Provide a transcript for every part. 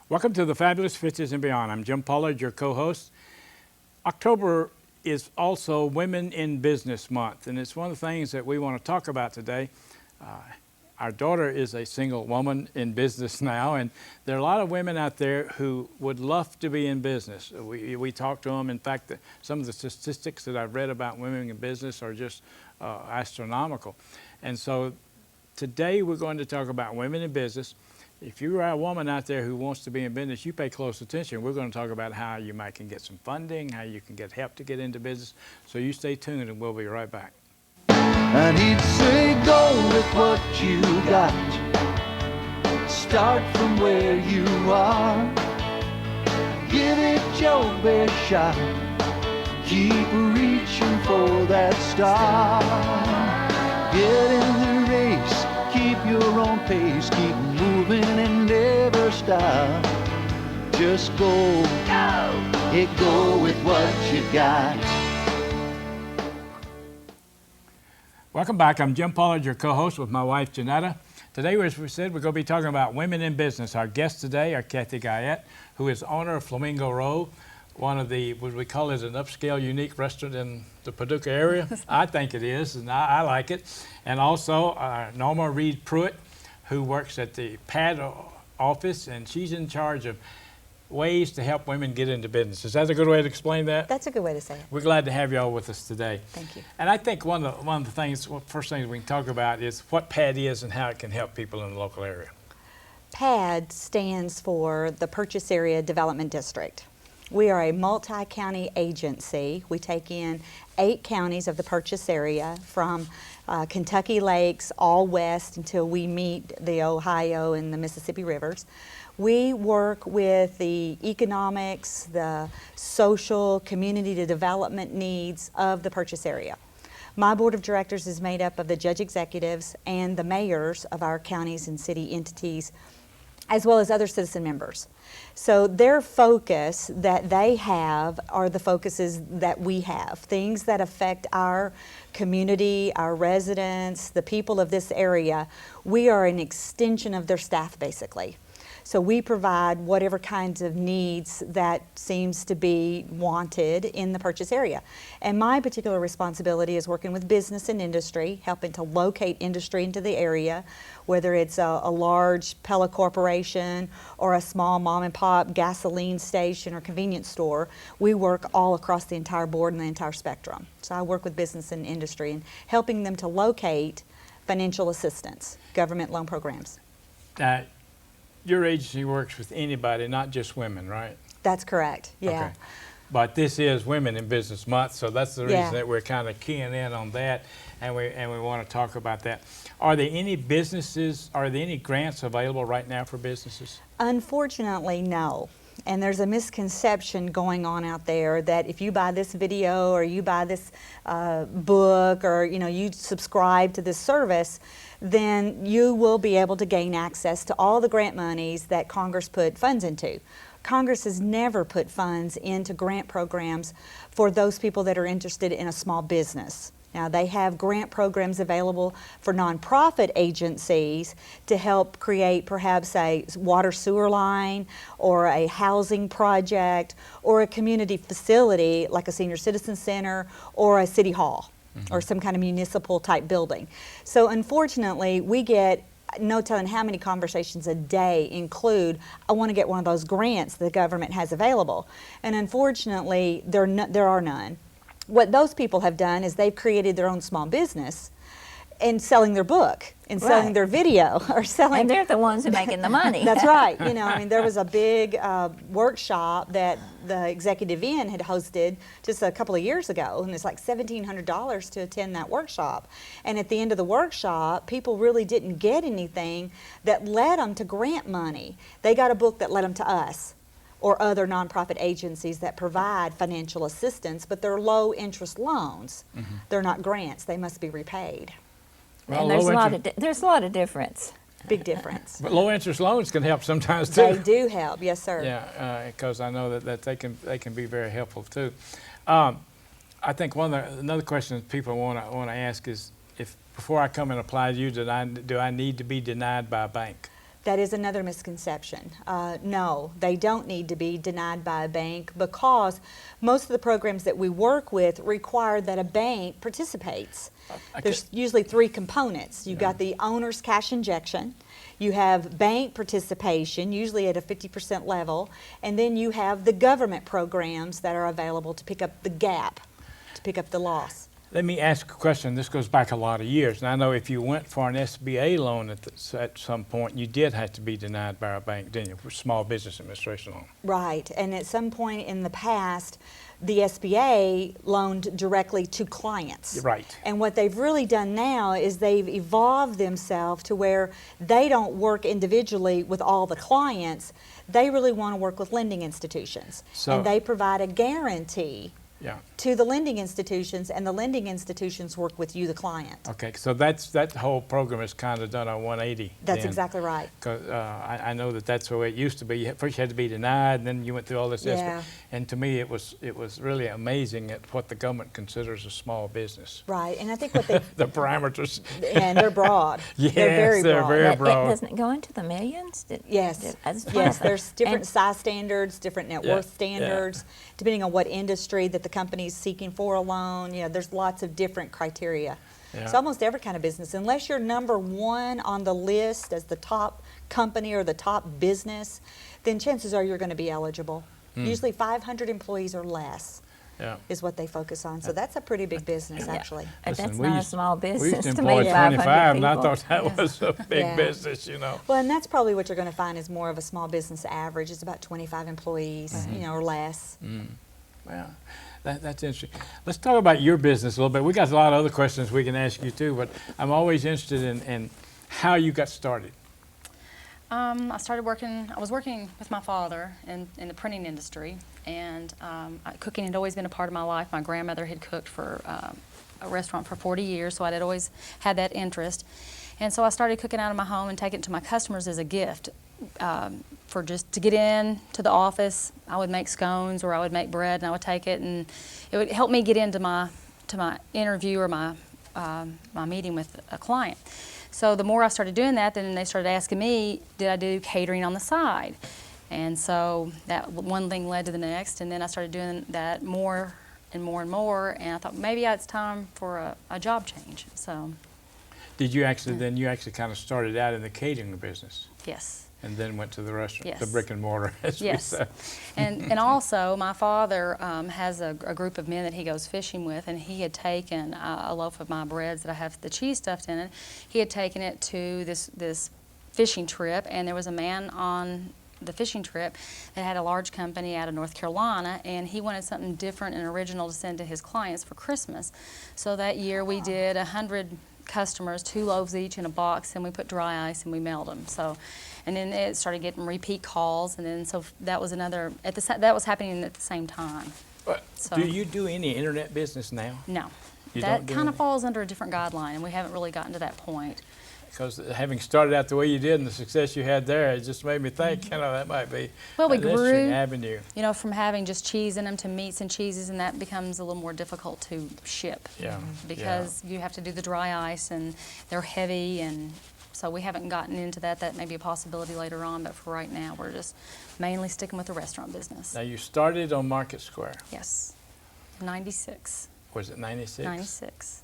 Welcome to the Fabulous 50s and Beyond. I'm Jim Pollard, your co-host. October is also Women in Business Month, and it's one of the things that we want to talk about today. Our daughter is a single woman in business now, and there are a lot of women out there who would love to be in business. We talk to them. In fact, some of the statistics that I've read about women in business are just astronomical. And so today we're going to talk about women in business. If you're a woman out there who wants to be in business, you pay close attention. We're going to talk about how you can get some funding, how you can get help to get into business. So you stay tuned and we'll be right back. And he'd say, go with what you got. Start from where you are. Give it your best shot. Keep reaching for that star. Get in the race. Keep your own pace. Keep moving and never stop. Just go. Go with what you got. Welcome back. I'm Jim Pollard, your co-host with my wife, Jeanetta. Today, as we said, we're going to be talking about women in business. Our guests today are Kathy Guyette, who is owner of Flamingo Row, one of the, what we call it, an upscale, unique restaurant in the Paducah area. I think it is, and I like it. And also Norma Reed Pruitt, who works at the PAD office, and she's in charge of ways to help women get into business. Is that a good way to explain that? That's a good way to say it. We're glad to have you all with us today. Thank you. And I think one of the things, first things we can talk about is what PAD is and how it can help people in the local area. PAD stands for the Purchase Area Development District. We are a multi-county agency. We take in 8 counties of the purchase area from Kentucky Lakes all west until we meet the Ohio and the Mississippi rivers. We work with the economics, the social, community development needs of the purchase area. My board of directors is made up of the judge executives and the mayors of our counties and city entities, as well as other citizen members. So their focus that they have are the focuses that we have, things that affect our community, our residents, the people of this area. We are an extension of their staff, basically. So we provide whatever kinds of needs that seems to be wanted in the purchase area. And my particular responsibility is working with business and industry, helping to locate industry into the area, whether it's a large pellet corporation or a small mom and pop gasoline station or convenience store. We work all across the entire board and the entire spectrum. So I work with business and industry and helping them to locate financial assistance, government loan programs. Your agency works with anybody, not just women, right? That's correct, yeah. Okay. But this is Women in Business Month, so that's the reason that we're kind of keying in on that, and we want to talk about that. Are there any grants available right now for businesses? Unfortunately, no. And there's a misconception going on out there that if you buy this video or you buy this book or you subscribe to this service, then you will be able to gain access to all the grant monies that Congress put funds into. Congress has never put funds into grant programs for those people that are interested in a small business. Now, they have grant programs available for nonprofit agencies to help create perhaps a water sewer line or a housing project or a community facility like a senior citizen center or a city hall. Or some kind of municipal type building. So unfortunately, we get no telling how many conversations a day include, I want to get one of those grants the government has available. And unfortunately, there are none. What those people have done is they've created their own small business and selling their book and selling their video or selling. And they're the ones who are making the money. That's right. There was a big workshop that the Executive Inn had hosted just a couple of years ago, and it's like $1,700 to attend that workshop. And at the end of the workshop, people really didn't get anything that led them to grant money. They got a book that led them to us or other nonprofit agencies that provide financial assistance, but they're low interest loans. They're not grants. They must be repaid. Well, and there's a lot of difference. Big difference. But low interest loans can help sometimes too. They do help, yes sir. Yeah, because I know that they can be very helpful too. I think another question that people want to ask is, if before I come and apply to you, do I need to be denied by a bank? That is another misconception. No, they don't need to be denied by a bank because most of the programs that we work with require that a bank participates. There's usually three components. You've got the owner's cash injection, you have bank participation, usually at a 50% level, and then you have the government programs that are available to pick up the gap, to pick up the loss. Let me ask a question. This goes back a lot of years. And I know if you went for an SBA loan at some point, you did have to be denied by a bank, didn't you, for Small Business Administration loan? Right, and at some point in the past, the SBA loaned directly to clients. Right. And what they've really done now is they've evolved themselves to where they don't work individually with all the clients. They really want to work with lending institutions. And they provide a guarantee to the lending institutions, and the lending institutions work with you, the client. Okay, so that whole program is kind of done on 180. That's exactly right. Because I know that's the way it used to be. First you had to be denied, and then you went through all this. And to me, it was really amazing at what the government considers a small business. Right, and I think what they the parameters. And they're broad. Yes, they're very broad. Doesn't it go into the millions? Yes. Yes, there's different size standards, different net worth standards, depending on what industry that the company's seeking for a loan. You know, there's lots of different criteria. So almost every kind of business, unless you're number one on the list as the top company or the top business, then chances are you're going to be eligible. Usually 500 employees or less is what they focus on. So that's a pretty big business, actually. Listen, that's not a small business. We used to to employ me, 25, and I people. thought that was a big business, you know. Well, and that's probably what you're going to find is more of a small business average. It's about 25 employees, you know, or less. Well, that's interesting. Let's talk about your business a little bit. We got a lot of other questions we can ask you too, but I'm always interested in how you got started. I was working with my father in the printing industry, and cooking had always been a part of my life. My grandmother had cooked for a restaurant for 40 years, so I'd always had that interest. And so I started cooking out of my home and taking it to my customers as a gift. For just to get in to the office, I would make scones or I would make bread, and I would take it, and it would help me get into my interview or my meeting with a client. So the more I started doing that, then they started asking me, did I do catering on the side? And so that one thing led to the next, and then I started doing that more and more and more, and I thought maybe it's time for a job change. So. Did you actually kind of started out in the catering business? Yes. And then went to the restaurant, Yes. the brick and mortar, as we say. And also my father has a group of men that he goes fishing with, and he had taken a loaf of my breads that I have the cheese stuffed in it. He had taken it to this fishing trip, and there was a man on the fishing trip that had a large company out of North Carolina, and he wanted something different and original to send to his clients for Christmas. So that year we did 100 customers, 2 loaves each in a box, and we put dry ice and we mailed them. So, and then it started getting repeat calls, and then so that was another. That was happening at the same time. So, do you do any internet business now? No, you that kind of falls under a different guideline, and we haven't really gotten to that point. Because having started out the way you did and the success you had there, it just made me think, you know, that might be well, we an grew, interesting avenue. You know, from having just cheese in them to meats and cheeses, and that becomes a little more difficult to ship. Because you have to do the dry ice, and they're heavy, and so we haven't gotten into that. That may be a possibility later on, but for right now, we're just mainly sticking with the restaurant business. Now, you started on Market Square. Yes, 96. Was it 96? 96.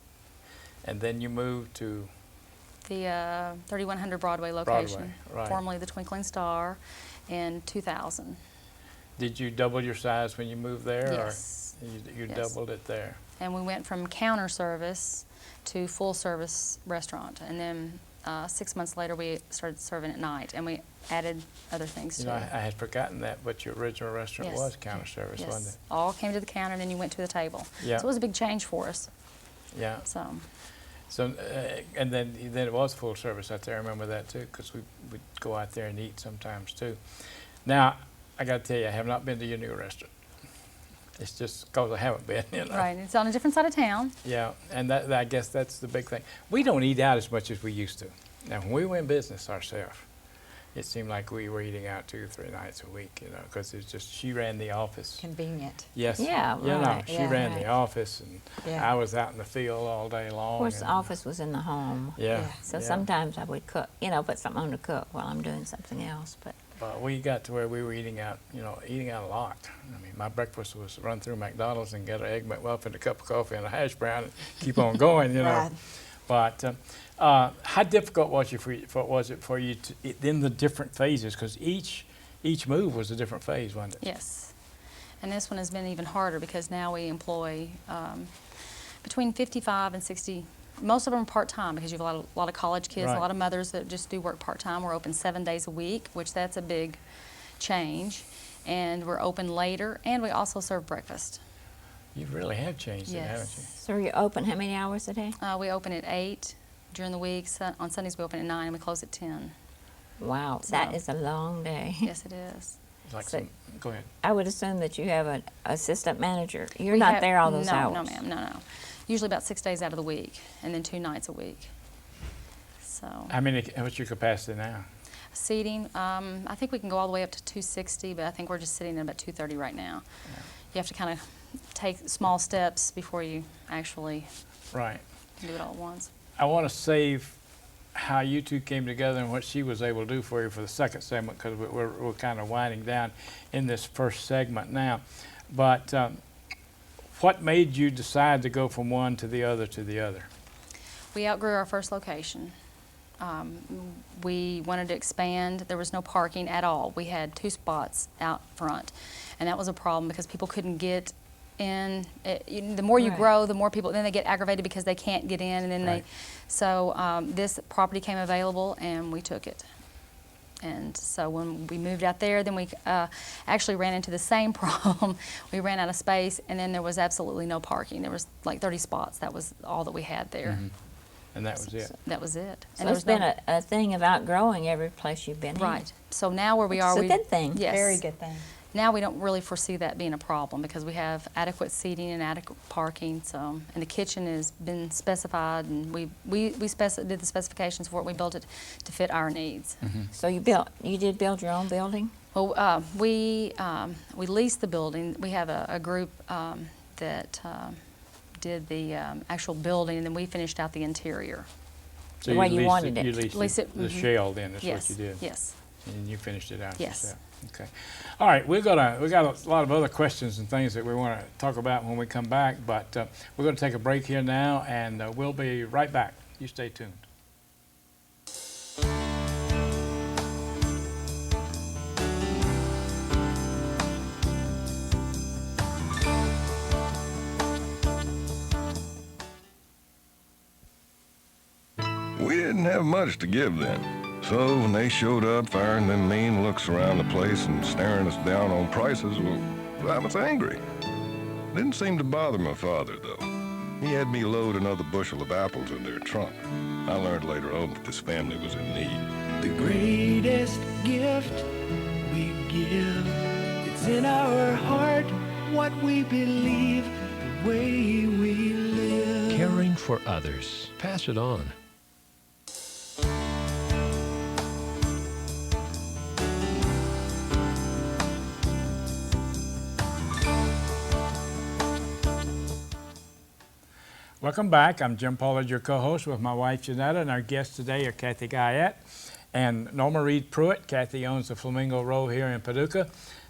And then you moved to? The 3100 Broadway location, right. Formerly the Twinkling Star, in 2000. Did you double your size when you moved there? Yes. Or you doubled it there? And we went from counter service to full service restaurant. And then 6 months later, we started serving at night, and we added other things to it. I had forgotten that, but your original restaurant was counter service, wasn't it? All came to the counter, and then you went to the table. Yeah. So it was a big change for us. Yeah. So, and then it was full service out there. I remember that too, because we'd go out there and eat sometimes too. Now, I got to tell you, I have not been to your new restaurant. It's just because I haven't been, you know. Right, it's on a different side of town. Yeah, and I guess that's the big thing. We don't eat out as much as we used to. Now, when we were in business ourselves, it seemed like we were eating out 2 or 3 nights a week, you know, because it's just, she ran the office. Convenient. Yes. Yeah, You know, right, she yeah, ran right. the office, and Yeah. I was out in the field all day long. Of course, the and- office was in the home. Yeah. Yeah. So yeah. sometimes I would cook, you know, put something on to cook while I'm doing something else. But But we got to where we were eating out, you know, eating out a lot. I mean, my breakfast was run through McDonald's and get an Egg McMuffin, a cup of coffee, and a hash brown, and keep on going, you know. Right. But how difficult was it for you to, in the different phases? Because each move was a different phase, wasn't it? Yes. And this one has been even harder because now we employ between 55 and 60. Most of them are part-time because you have a lot of college kids, Right. a lot of mothers that just do work part-time. We're open 7 days a week, which that's a big change. And we're open later, and we also serve breakfast. You really have changed it, haven't you? Yes. so are you open how many hours a day? We open at 8 during the week. On Sundays we open at 9 and we close at 10. Wow, that So- is a long day. Yes, it is. Like So- go ahead. I would assume that you have an assistant manager. You're We not have- there all those no, hours. No, ma'am, no. Usually about 6 days out of the week, and then 2 nights a week. So What's your capacity now? seating, I think we can go all the way up to 260, but I think we're just sitting at about 230 right now. You have to kind of take small steps before you actually Right. do it all at once. I want to save how you two came together and what she was able to do for you for the second segment, because we're kind of winding down in this first segment now. But what made you decide to go from one to the other to the other? We outgrew our first location. We wanted to expand. There was no parking at all. We had 2 spots out front, and that was a problem because people couldn't get in. The more you Right. grow, the more people, then they get aggravated because they can't get in, and then Right. so this property came available, and we took it. And so when we moved out there, then we actually ran into the same problem. We ran out of space, and then there was absolutely no parking. There was like 30 spots. That was all that we had there. Mm-hmm. And that was it. That was it. So there it's was no- been a thing of outgrowing every place you've been in. Right. So now where we are, It's a we good thing. Yes. Very good thing. Now we don't really foresee that being a problem because we have adequate seating and adequate parking. So, and the kitchen has been specified, and we did the specifications for it. We built it to fit our needs. So you did build your own building? Well, we leased the building. We have a group that did the actual building, and then we finished out the interior. So The way you leased wanted it. You leased Leased the it, mhm. shell then, is Yes. what you did. Yes. And you finished it out Yes. yourself. Okay. All right, we got a lot of other questions and things that we want to talk about when we come back, but we're going to take a break here now, and we'll be right back. You stay tuned. We didn't have much to give them. So when they showed up, firing them mean looks around the place and staring us down on prices, well, I was angry. Didn't seem to bother my father, though. He had me load another bushel of apples in their trunk. I learned later on that this family was in need. The greatest gift we give, it's in our heart, what we believe, the way we live. Caring for others. Pass it on. Welcome back. I'm Jim Pollard, your co-host, with my wife Jeanetta, and our guests today are Kathy Guyette and Norma Reed Pruitt. Kathy owns the Flamingo Row here in Paducah,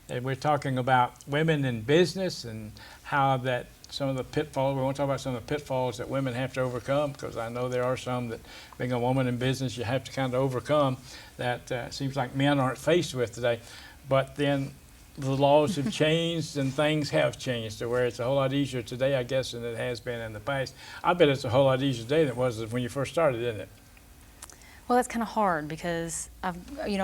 and we're talking about women in business and how that some of the pitfalls, we want to talk about some of the pitfalls that women have to overcome, because I know there are some that being a woman in business you have to kind of overcome that seems like men aren't faced with today. But then the laws have changed and things have changed to where it's a whole lot easier today, I guess, than it has been in the past. I bet it's a whole lot easier today than it was when you first started, isn't it? Well, that's kind of hard because I've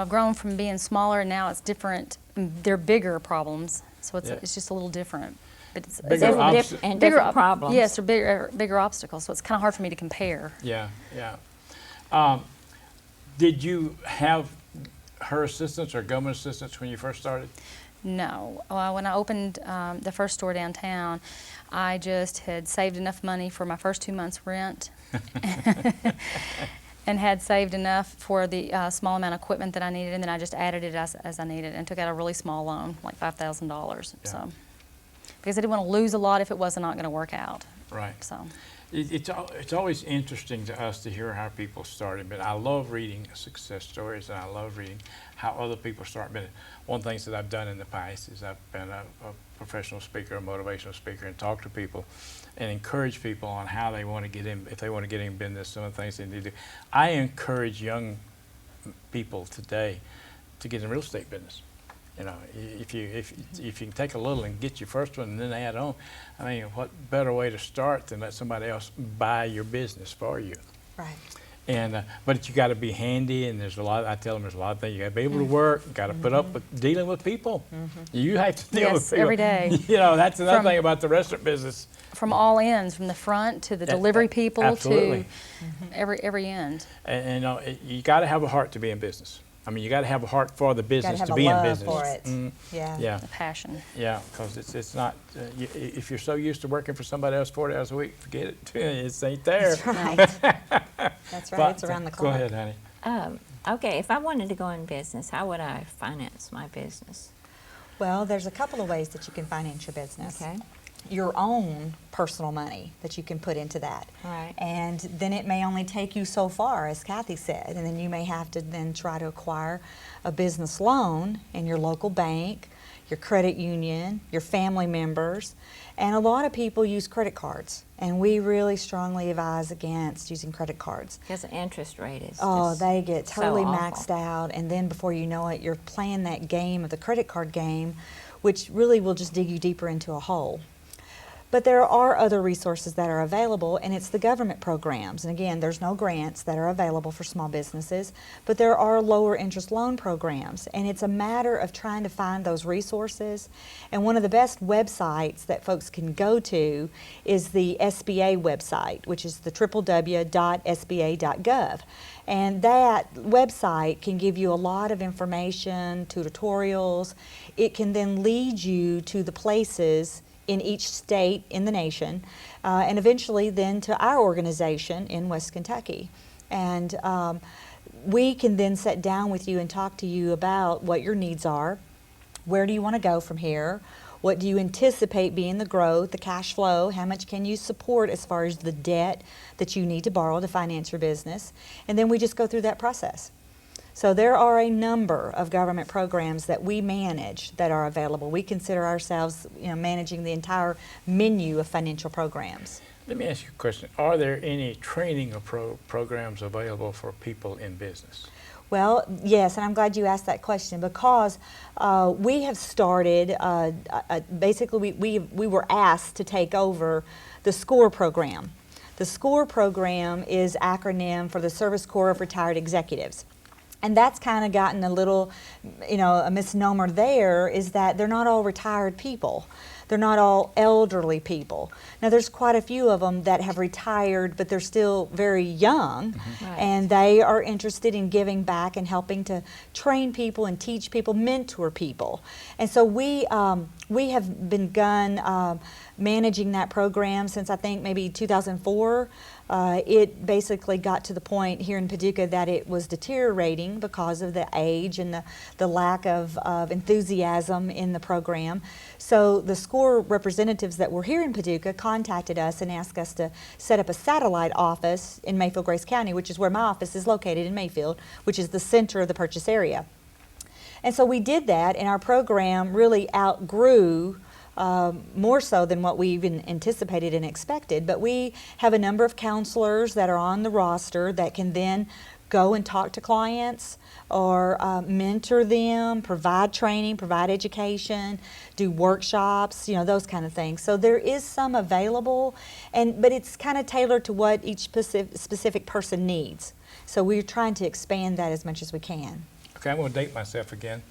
grown from being smaller, and now it's different. They're bigger problems, so it's Yeah. it's just a little different. But it's Bigger Different obst- and bigger different problems. Yes, they're bigger obstacles, so it's kind of hard for me to compare. Yeah, yeah. Did you have her assistance or government assistance when you first started? No. When I opened the first store downtown, I just had saved enough money for my first 2 months' rent. and had saved enough for the small amount of equipment that I needed, and then I just added it as I needed and took out a really small loan, like $5,000. Yeah. So, because I didn't want to lose a lot if it wasn't not going to work out. Right. So, It's always interesting to us to hear how people started, but I love reading success stories, and I love reading how other people start. But one of the things that I've done in the past is I've been a professional speaker, a motivational speaker, and talk to people and encourage people on how they want to get in, if they want to get in business, some of the things they need to do. I encourage young people today to get in real estate business. You know, if you can take a little and get your first one and then add on, I mean, what better way to start than let somebody else buy your business for you? Right. And but you got to be handy, and there's a lot. I tell them there's a lot of things you got to be able to work. You got to put up with dealing with people. You have to deal with yes, people every day. You know, that's another From- thing about the restaurant business. From all ends, from the front to the delivery people absolutely. to every end. And you know, you got to have a heart to be in business. I mean, you got to have a heart for the business have to a be in love business. for it. Yeah. Yeah. The passion. Yeah, because it's not, if you're so used to working for somebody else 40 hours a week, forget it. It ain't there. That's right. That's right. It's around the Go clock. ahead, honey. Okay, if I wanted to go in business, how would I finance my business? Well, there's a couple of ways that you can finance your business. Okay. Your own personal money that you can put into that. Right. And then it may only take you so far, as Kathy said, and then you may have to then try to acquire a business loan in your local bank, your credit union, your family members. And a lot of people use credit cards, and we really strongly advise against using credit cards. Because the interest rate is Oh, just they get so totally awful. maxed out, and then before you know it, you're playing that game of the credit card game, which really will just dig you deeper into a hole. But there are other resources that are available, and it's the government programs. And again, there's no grants that are available for small businesses, but there are lower interest loan programs. And it's a matter of trying to find those resources. And one of the best websites that folks can go to is the SBA website, which is the www.sba.gov. And that website can give you a lot of information, tutorials. It can then lead you to the places in each state in the nation, and eventually then to our organization in West Kentucky. And we can then sit down with you and talk to you about what your needs are, where do you want to go from here, what do you anticipate being the growth, the cash flow, how much can you support as far as the debt that you need to borrow to finance your business, and then we just go through that process. So there are a number of government programs that we manage that are available. We consider ourselves, managing the entire menu of financial programs. Let me ask you a question. Are there any training or programs available for people in business? Well, yes, and I'm glad you asked that question because we have started, basically we were asked to take over the SCORE program. The SCORE program is acronym for the Service Corps of Retired Executives. And that's kind of gotten a little, a misnomer there, is that they're not all retired people. They're not all elderly people. Now, there's quite a few of them that have retired, but they're still very young, Right. and they are interested in giving back and helping to train people and teach people, mentor people. And so we have begun managing that program since I think maybe 2004. It basically got to the point here in Paducah that it was deteriorating because of the age and the lack of enthusiasm in the program. So the SCORE representatives that were here in Paducah contacted us and asked us to set up a satellite office in Mayfield-Grace County, which is where my office is located in Mayfield, which is the center of the purchase area. And so we did that, and our program really outgrew more so than what we even anticipated and expected. But we have a number of counselors that are on the roster that can then go and talk to clients or mentor them, provide training, provide education, do workshops, those kind of things. So there is some available, but it's kind of tailored to what each specific person needs. So we're trying to expand that as much as we can. Okay, I'm going to date myself again.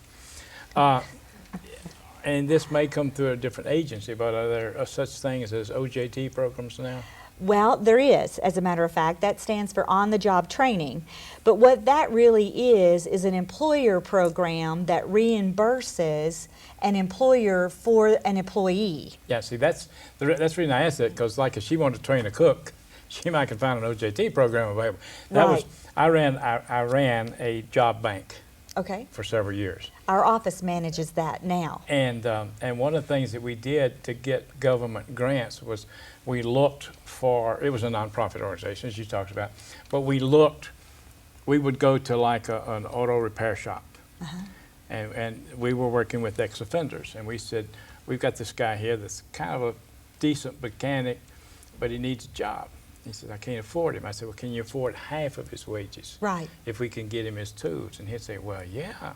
And this may come through a different agency, but are there such things as OJT programs now? Well, there is, as a matter of fact. That stands for on-the-job training. But what that really is an employer program that reimburses an employer for an employee. Yeah, see, that's the reason I asked that, because like if she wanted to train a cook, she might can find an OJT program available. That was, I ran a job bank Okay. for several years. Our office manages that now. And one of the things that we did to get government grants was we looked for, it was a nonprofit organization, as you talked about, but we would go to like an auto repair shop. And we were working with ex-offenders, and we said, we've got this guy here that's kind of a decent mechanic, but he needs a job. He said, I can't afford him. I said, well, can you afford half of his wages? Right. If we can get him his tools. And he'd say, well, yeah.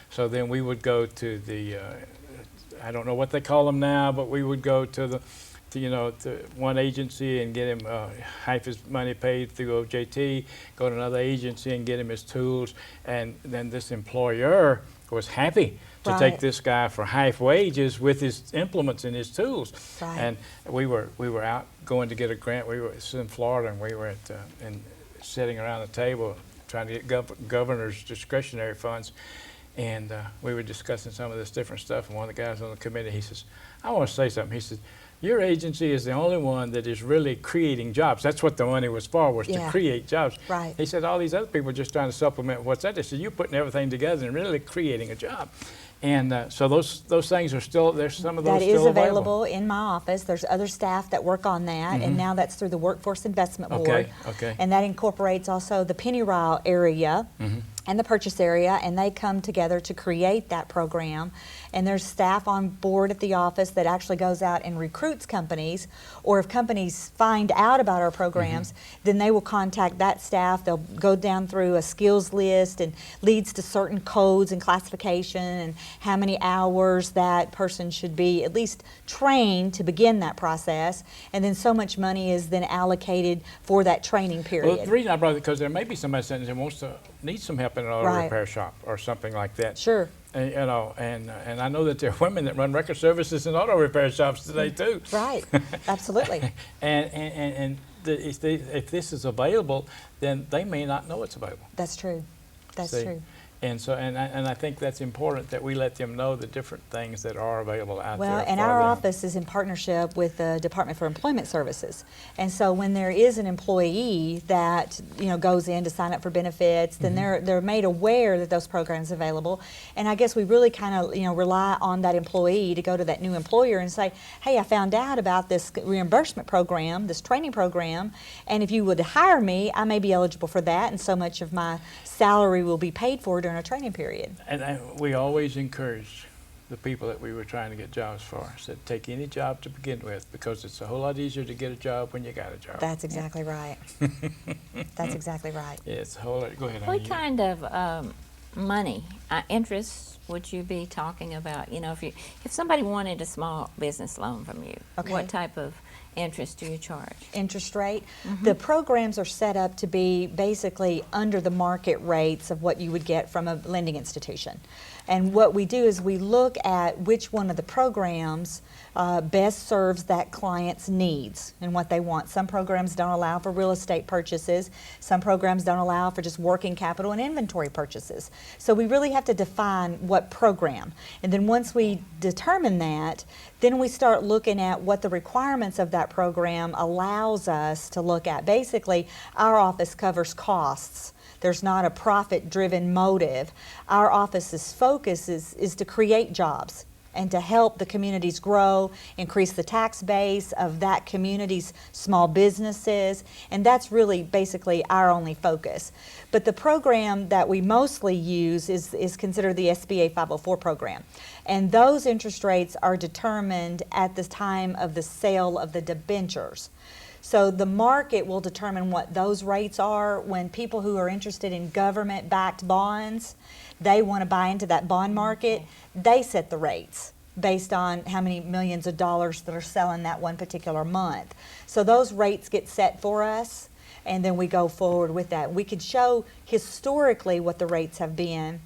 So then we would go to the, I don't know what they call them now, but we would go to to one agency and get him half his money paid through OJT, go to another agency and get him his tools. And then this employer was happy to take this guy for half wages with his implements and his tools. Right. And we were out going to get a grant. We were in Florida, and we were sitting around the table trying to get governor's discretionary funds. And we were discussing some of this different stuff. And one of the guys on the committee, he says, I want to say something. He said, your agency is the only one that is really creating jobs. That's what the money was for, was to create jobs. Right. He said, all these other people are just trying to supplement what's that. He said, you're putting everything together and really creating a job. And so those things are still, there's some of those That still is available. available in my office. There's other staff that work on that, and now that's through the Workforce Investment Board. Okay. And that incorporates also the penny route area and the purchase area, and they come together to create that program. And there's staff on board at the office that actually goes out and recruits companies, or if companies find out about our programs, then they will contact that staff. They'll go down through a skills list and leads to certain codes and classification and how many hours that person should be at least trained to begin that process. And then so much money is then allocated for that training period. Well, the reason I brought it, because there may be somebody sitting there who needs some help in an auto repair shop or something like that. Sure. And, and I know that there are women that run record services and auto repair shops today too. Right, absolutely. If this is available, then they may not know it's available. That's true. That's true. And so, and I think that's important that we let them know the different things that are available out there. Well, and our office is in partnership with the Department for Employment Services. And so when there is an employee that, goes in to sign up for benefits, then they're made aware that those programs are available. And I guess we really kind of, rely on that employee to go to that new employer and say, hey, I found out about this reimbursement program, this training program, and if you would hire me, I may be eligible for that, and so much of my salary will be paid for during a training period. And we always encourage the people that we were trying to get jobs for, said take any job to begin with, because it's a whole lot easier to get a job when you got a job. That's exactly right. That's exactly right. Yeah, it's a whole lot. Go ahead. What kind of money, interest would you be talking about? If somebody wanted a small business loan from you, what type of interest do you charge? Interest rate. The programs are set up to be basically under the market rates of what you would get from a lending institution. And what we do is we look at which one of the programs best serves that client's needs and what they want. Some programs don't allow for real estate purchases. Some programs don't allow for just working capital and inventory purchases. So we really have to define what program. And then once we determine that, then we start looking at what the requirements of that program allows us to look at. Basically, our office covers costs. There's not a profit-driven motive. Our office's focus is to create jobs and to help the communities grow, increase the tax base of that community's small businesses, and that's really basically our only focus. But the program that we mostly use is considered the SBA 504 program. And those interest rates are determined at the time of the sale of the debentures. So the market will determine what those rates are. When people who are interested in government-backed bonds, they want to buy into that bond market, they set the rates based on how many millions of dollars that are selling that one particular month. So those rates get set for us, and then we go forward with that. We could show historically what the rates have been,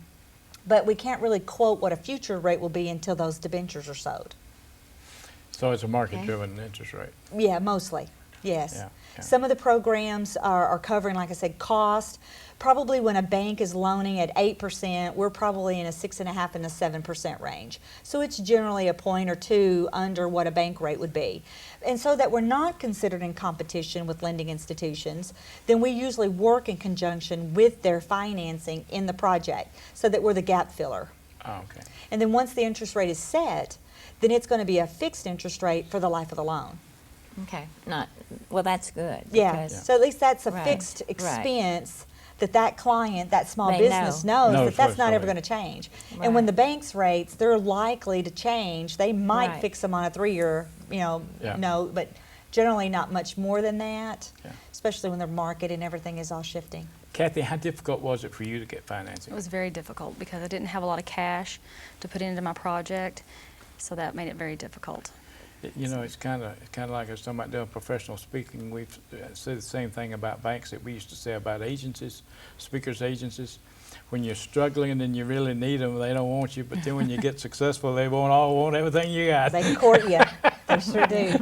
but we can't really quote what a future rate will be until those debentures are sold. So it's a market-driven interest rate. Yeah, mostly. Yes. Yeah, yeah. Some of the programs are covering, like I said, cost. Probably when a bank is loaning at 8%, we're probably in a 6.5% and a 7% range. So it's generally a point or two under what a bank rate would be. And so that we're not considered in competition with lending institutions, then we usually work in conjunction with their financing in the project so that we're the gap filler. Oh, okay. And then once the interest rate is set, then it's going to be a fixed interest rate for the life of the loan. Okay, well, that's good. Yeah, because- so at least that's a Right, fixed right. expense that client, that small They business know. knows Knows that that's what's not ever coming. going to change. And when Right. the bank's rates, they're likely to change. They might Right. fix them on a 3-year, Yeah. note, but generally not much more than that, Yeah. especially when the market and everything is all shifting. Kathy, how difficult was it for you to get financing? It was very difficult because I didn't have a lot of cash to put into my project, so that made it very difficult. You know, it's kind of like I was talking about doing professional speaking. We've said the same thing about banks that we used to say about agencies, speakers agencies. When you're struggling and you really need them, they don't want you. But then when you get successful, they want everything you got. They can court you. They sure do.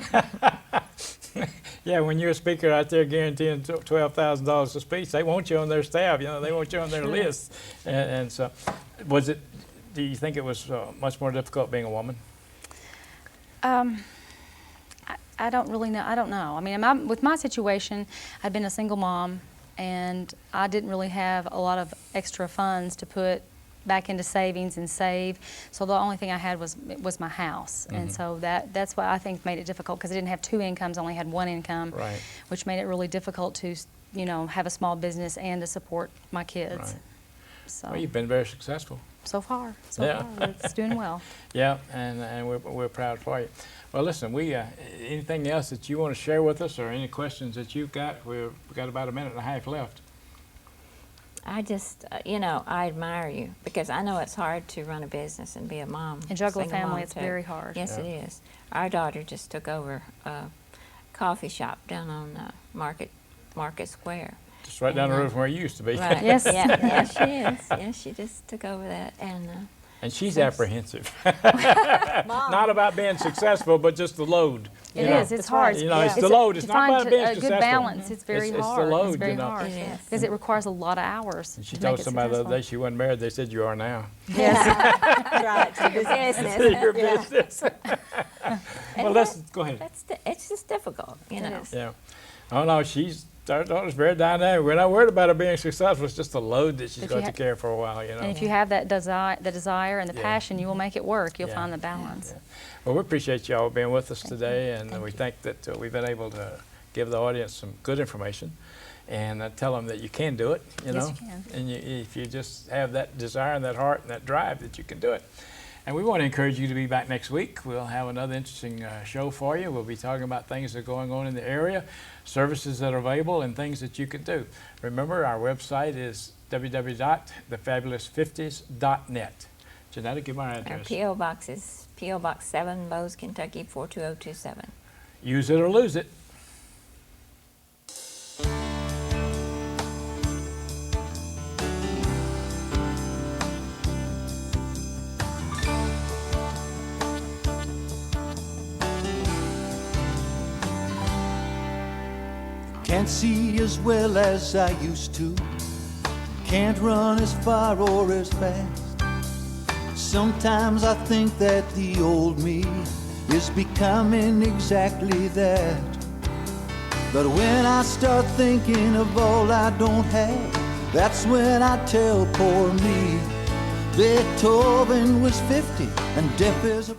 Yeah, when you're a speaker out there guaranteeing $12,000 a speech, they want you on their staff. You know, they want you on their list. And so, do you think it was much more difficult being a woman? I don't really know. I don't know. I mean, with my situation, I'd been a single mom, and I didn't really have a lot of extra funds to put back into savings and save. So the only thing I had was my house, and so that's what I think made it difficult, because I didn't have 2 incomes, I only had 1 income, Right. which made it really difficult to, have a small business and to support my kids. Right. So Well, you've been very successful. so far, Yeah. it's doing well. Yeah, and we're proud for you. Well, listen, anything else that you want to share with us, or any questions that you've got? We've got about a minute and a half left. I just, I admire you, because I know it's hard to run a business and be a mom. And juggle a single family, mom, it's too. very hard. Yes, Yeah. it is. Our daughter just took over a coffee shop down on Market Square. Just right down the road from where you used to be. Right. Yes. Yeah, she is. Yeah, she just took over that, and And she's apprehensive. Not about being successful, but just the load. It you know. is. It's hard. You know, it's the load. It's to not find about being a successful. good balance. It's very It's the hard. load, It's very you know. hard It is. because it requires a lot of hours. And she to told make it somebody the other successful. day she wasn't married. They said, "You are now." Right. business. Your business. Well, go ahead. It's just difficult, It is. Yeah. Oh no, our daughter's very dynamic. We're not worried about her being successful. It's just the load that she's If got you to ha- carry for a while, you know. And if you have that the desire and the Yeah. passion, you will make it work. You'll Yeah. find the balance. Yeah. Well, we appreciate y'all being with us today, and Thank we you. think that we've been able to give the audience some good information, and tell them that you can do it, you Yes, know. you can. And if you just have that desire and that heart and that drive, that you can do it. And we want to encourage you to be back next week. We'll have another interesting show for you. We'll be talking about things that are going on in the area, services that are available, and things that you can do. Remember, our website is www.thefabulous50s.net. Jeanetta, give our Our address. P.O. Box is P.O. Box 7, Bowes, Kentucky 42027. Use it or lose it. Can't see as well as I used to. Can't run as far or as fast. Sometimes I think that the old me is becoming exactly that. But when I start thinking of all I don't have, that's when I tell poor me Beethoven was 50 and deaf as a